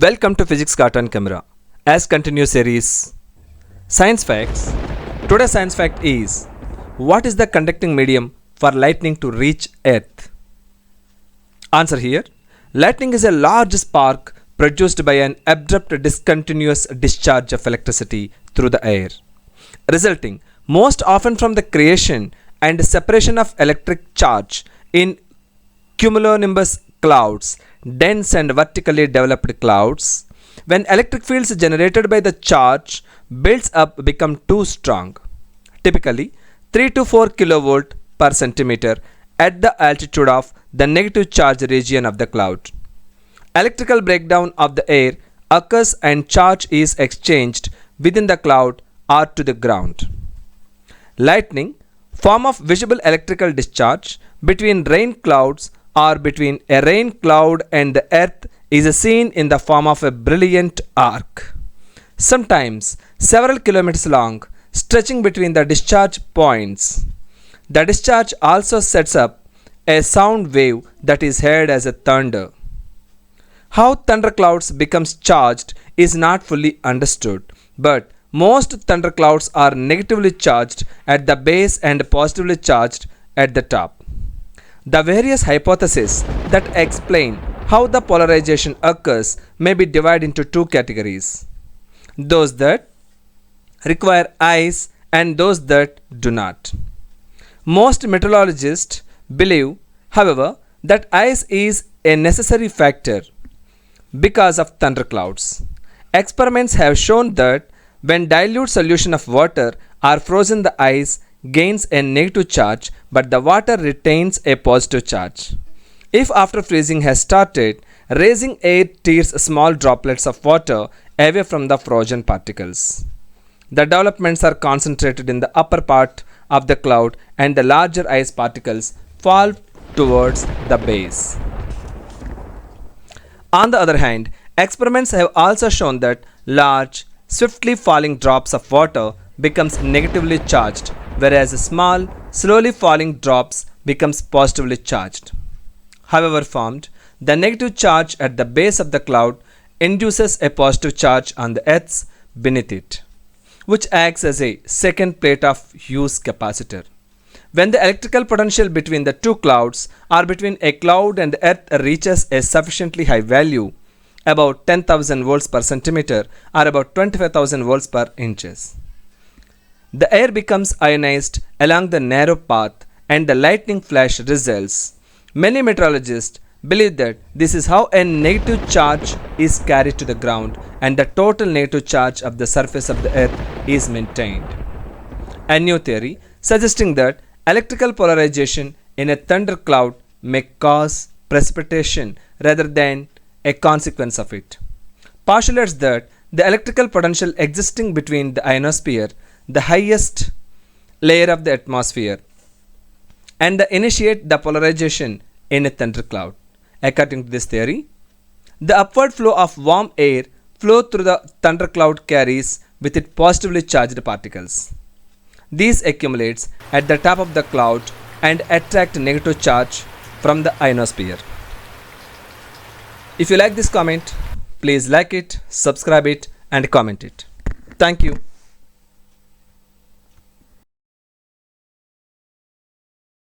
Welcome to Physics Cartoon Camera. As continuous series, Science Facts. Today's science fact is, what is the conducting medium for lightning to reach Earth? Answer here. Lightning is a large spark produced by an abrupt discontinuous discharge of electricity through the air, resulting most often from the creation and separation of electric charge in cumulonimbus clouds, dense and vertically developed clouds. When electric fields generated by the charge builds up become too strong, typically 3 to 4 kilovolt per centimeter at the altitude of the negative charge region of the cloud. Electrical breakdown of the air occurs and charge is exchanged within the cloud or to the ground. Lightning, form of visible electrical discharge between rain clouds or between a rain cloud and the earth, is seen in the form of a brilliant arc, sometimes several kilometers long, stretching between the discharge points. The discharge also sets up a sound wave that is heard as a thunder. How thunderclouds becomes charged is not fully understood, but most thunderclouds are negatively charged at the base and positively charged at the top. The various hypotheses that explain how the polarization occurs may be divided into two categories: those that require eyes and those that do not. Most meteorologists believe, however, that ice is a necessary factor because of thunderclouds. Experiments have shown that when dilute solution of water are frozen, the ice gains a negative charge but the water retains a positive charge. If after freezing has started, raising air tears small droplets of water away from the frozen particles. The developments are concentrated in the upper part of the cloud and the larger ice particles fall towards the base. On the other hand, experiments have also shown that large, swiftly falling drops of water becomes negatively charged, whereas small, slowly falling drops becomes positively charged. However formed, the negative charge at the base of the cloud induces a positive charge on the earth beneath it, which acts as a second plate of Hughes capacitor. When the electrical potential between the two clouds or between a cloud and the earth reaches a sufficiently high value, about 10,000 volts per centimeter or about 25,000 volts per inches, the air becomes ionized along the narrow path and the lightning flash results. Many meteorologists believe that this is how a negative charge is carried to the ground and the total negative charge of the surface of the earth is maintained. A new theory suggesting that electrical polarization in a thundercloud may cause precipitation rather than a consequence of it postulates that the electrical potential existing between the ionosphere, the highest layer of the atmosphere, and initiate the polarization in a thundercloud. According to this theory, the upward flow of warm air flow through the thundercloud carries with it positively charged particles. These accumulates at the top of the cloud and attract negative charge from the ionosphere. If you like this comment, please like it, subscribe it and comment it. Thank you.